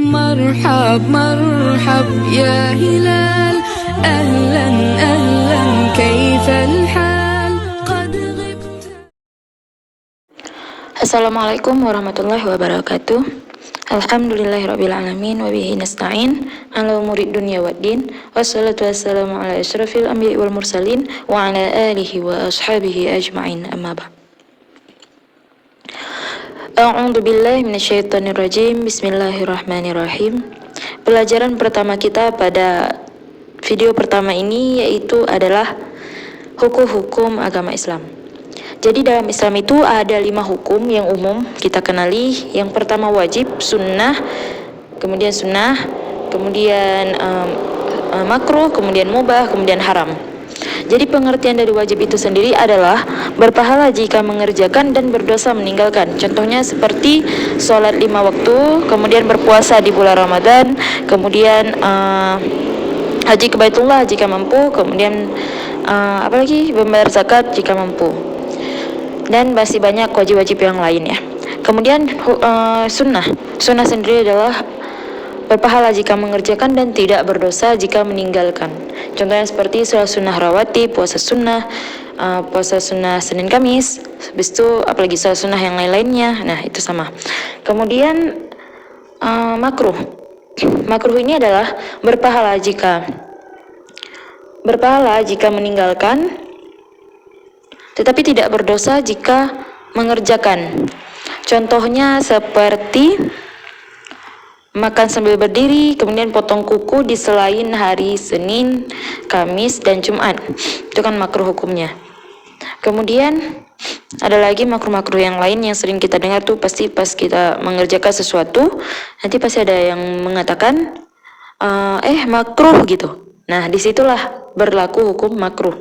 مرحب مرحب يا هلال أهلا أهلا كيف الحال قد غبت. Assalamualaikum warahmatullahi wabarakatuh. Alhamdulillahirabbil alamin wa bihi nasta'in ala umurid dunya waddin. Wassalatu wassalamu ala asyrafil anbiya'i wal mursalin wa ala alihi wa ashabihi ajma'in. Amma ba'd. A'udzu billahi minasyaitonir rajim. Bismillahirrahmanirrahim. Pelajaran pertama kita pada video pertama ini yaitu adalah hukum-hukum agama Islam. Jadi dalam Islam itu ada 5 hukum yang umum kita kenali. Yang pertama wajib, sunnah, kemudian makruh, kemudian mubah, kemudian haram. Jadi pengertian dari wajib itu sendiri adalah berpahala jika mengerjakan dan berdosa meninggalkan. Contohnya seperti sholat 5 waktu, kemudian berpuasa di bulan Ramadan, kemudian haji ke Baitullah jika mampu, kemudian apalagi membayar zakat jika mampu. Dan masih banyak wajib-wajib yang lain ya. Kemudian sunnah sendiri adalah berpahala jika mengerjakan dan tidak berdosa jika meninggalkan. Contohnya seperti sholat sunnah rawatib, puasa sunnah Senin Kamis, habis itu apalagi sholat sunnah yang lain-lainnya. Nah itu sama. Kemudian makruh ini adalah berpahala jika meninggalkan, tetapi tidak berdosa jika mengerjakan. Contohnya seperti makan sambil berdiri, kemudian potong kuku di selain hari Senin, Kamis, dan Jumat. Itu kan makruh hukumnya. Kemudian ada lagi makruh-makruh yang lain yang sering kita dengar tuh pasti pas kita mengerjakan sesuatu, nanti pasti ada yang mengatakan makruh gitu. Nah disitulah berlaku hukum makruh.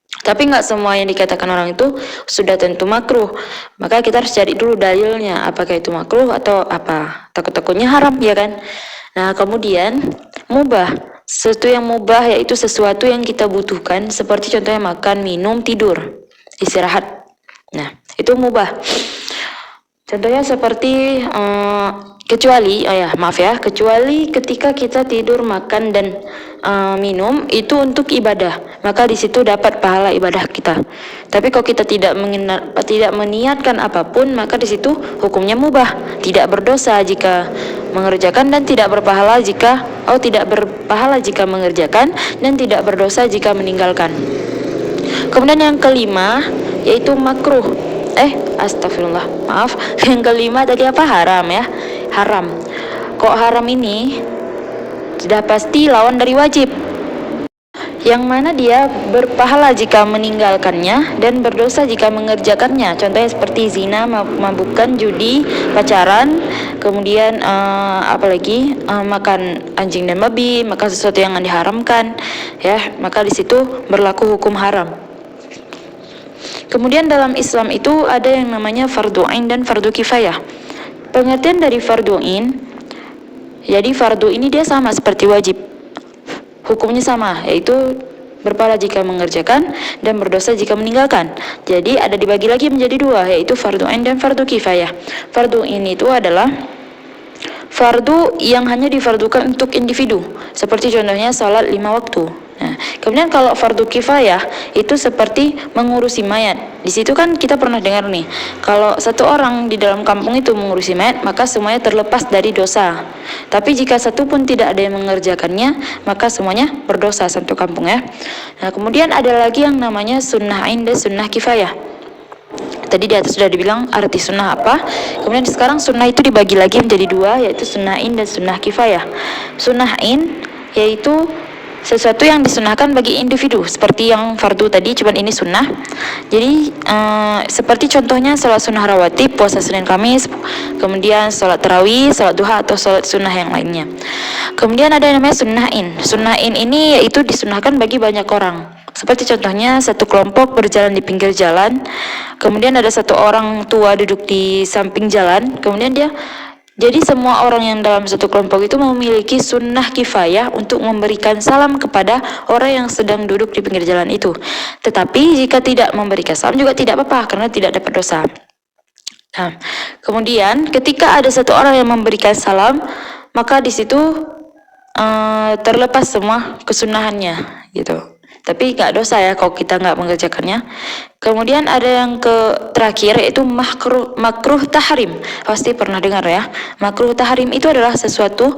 Tapi nggak semua yang dikatakan orang itu sudah tentu makruh. Maka kita harus cari dulu dalilnya, apakah itu makruh atau apa. Takut-takutnya haram ya kan. Nah kemudian mubah. Sesuatu yang mubah yaitu sesuatu yang kita butuhkan, seperti contohnya makan, minum, tidur, istirahat. Nah itu mubah. Contohnya seperti kecuali ketika kita tidur, makan, dan minum itu untuk ibadah, maka di situ dapat pahala ibadah kita. Tapi kalau kita tidak meniatkan apapun, maka di situ hukumnya mubah, tidak berdosa jika mengerjakan dan tidak berpahala jika mengerjakan dan tidak berdosa jika meninggalkan. Kemudian yang kelima yaitu makruh. Astagfirullah, maaf. Yang kelima tadi apa? Haram ya. Haram. Kok haram ini sudah pasti lawan dari wajib, yang mana dia berpahala jika meninggalkannya dan berdosa jika mengerjakannya. Contohnya seperti zina, mabukan, judi, pacaran, kemudian makan anjing dan babi, makan sesuatu yang diharamkan ya, maka di situ berlaku hukum haram. Kemudian dalam Islam itu ada yang namanya fardu ain dan fardu kifayah. Pengertian dari fardu ain, jadi fardu ini dia sama seperti wajib, hukumnya sama, yaitu berpahala jika mengerjakan dan berdosa jika meninggalkan. Jadi ada dibagi lagi menjadi 2, yaitu fardu ain dan fardu kifayah. Fardu ain itu adalah fardu yang hanya difardukan untuk individu, seperti contohnya salat 5 waktu. Nah, kemudian kalau fardu kifayah itu seperti mengurusi mayat. Di situ kan kita pernah dengar nih, kalau satu orang di dalam kampung itu mengurusi mayat, maka semuanya terlepas dari dosa. Tapi jika satu pun tidak ada yang mengerjakannya, maka semuanya berdosa satu kampung ya. Nah, kemudian ada lagi yang namanya sunnah ain dan sunnah kifayah. Tadi di atas sudah dibilang arti sunnah apa. Kemudian sekarang sunnah itu dibagi lagi menjadi 2, yaitu sunnah ain dan sunnah kifayah. Sunnah ain yaitu sesuatu yang disunahkan bagi individu, seperti yang fardu tadi, cuman ini sunnah. Jadi seperti contohnya sholat sunnah rawatib, puasa Senin Kamis, kemudian sholat tarawih, sholat duha, atau sholat sunnah yang lainnya. Kemudian ada yang namanya sunnah in. Sunnah in ini yaitu disunahkan bagi banyak orang. Seperti contohnya satu kelompok berjalan di pinggir jalan, kemudian ada satu orang tua duduk di samping jalan, kemudian jadi semua orang yang dalam satu kelompok itu memiliki sunnah kifayah untuk memberikan salam kepada orang yang sedang duduk di pinggir jalan itu. Tetapi jika tidak memberikan salam juga tidak apa-apa, karena tidak dapat dosa. Nah, kemudian ketika ada satu orang yang memberikan salam, maka di situ terlepas semua kesunahannya gitu. Tapi nggak dosa ya kalau kita nggak mengerjakannya. Kemudian ada yang terakhir yaitu makruh tahrim. Pasti pernah dengar ya. Makruh tahrim itu adalah sesuatu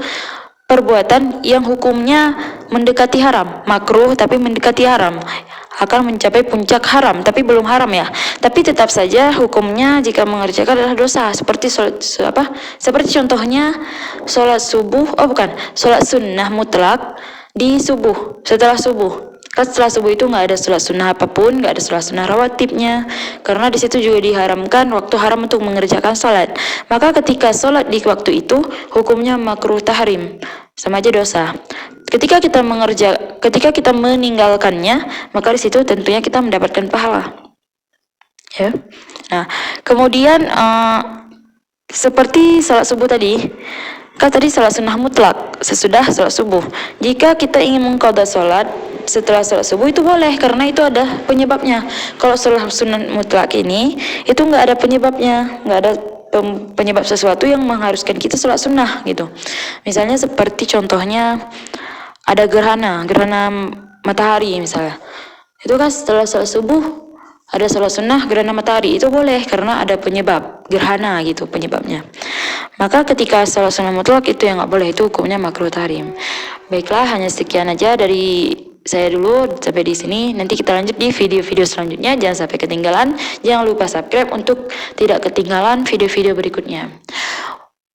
perbuatan yang hukumnya mendekati haram. Makruh tapi mendekati haram. Akan mencapai puncak haram, tapi belum haram ya. Tapi tetap saja hukumnya jika mengerjakan adalah dosa. Seperti seperti contohnya sholat sunnah mutlak di subuh, setelah subuh. Kan setelah subuh itu nggak ada sholat sunnah apapun, nggak ada sholat sunnah rawatibnya, karena di situ juga diharamkan waktu haram untuk mengerjakan sholat. Maka ketika sholat di waktu itu hukumnya makruh tahrim, sama aja dosa. Ketika kita meninggalkannya, maka di situ tentunya kita mendapatkan pahala. Ya. Nah, kemudian seperti sholat subuh tadi. Kan tadi sholat sunnah mutlak sesudah sholat subuh. Jika kita ingin mengqadha sholat setelah sholat subuh itu boleh, karena itu ada penyebabnya. Kalau sholat sunnah mutlak ini itu nggak ada penyebabnya, nggak ada penyebab sesuatu yang mengharuskan kita sholat sunnah gitu. Misalnya seperti contohnya ada gerhana matahari misalnya. Itu kan setelah sholat subuh ada sholat sunnah gerhana matahari, itu boleh karena ada penyebab gerhana gitu penyebabnya. Maka ketika sholat sunnah mutlak itu yang nggak boleh, itu hukumnya makruh tahrim. Baiklah, hanya sekian aja dari saya dulu sampai di sini. Nanti kita lanjut di video-video selanjutnya. Jangan sampai ketinggalan. Jangan lupa subscribe untuk tidak ketinggalan video-video berikutnya.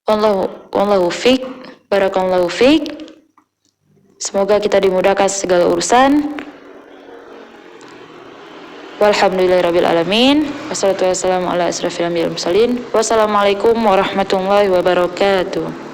Wallahu fiq, barakallahu fiq. Semoga kita dimudahkan segala urusan. Walhamdulillahirabbil alamin. Wassalatu wassalamu ala asrofil anbiya'i wal mursalin. Wassalamualaikum warahmatullahi wabarakatuh.